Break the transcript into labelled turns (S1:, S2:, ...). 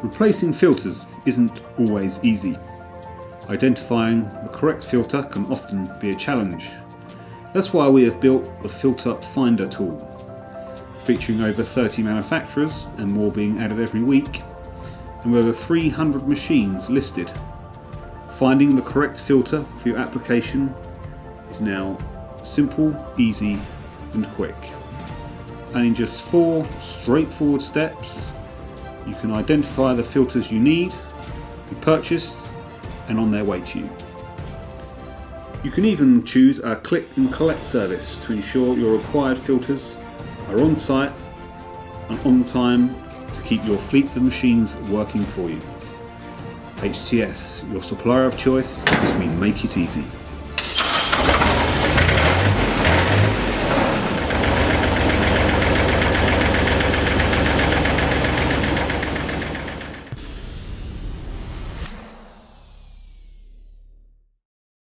S1: Replacing filters isn't always easy. Identifying the correct filter can often be a challenge. That's why we have built the Filter Finder tool, featuring over 30 manufacturers and more being added every week, and with over 300 machines listed. Finding the correct filter for your application is now simple, easy and quick. And in just 4 straightforward steps, you can identify the filters you need, be purchased and on their way to you. You can even choose our click and collect service to ensure your required filters are on site and on time to keep your fleet of machines working for you. HTS, your supplier of choice, because we make it easy.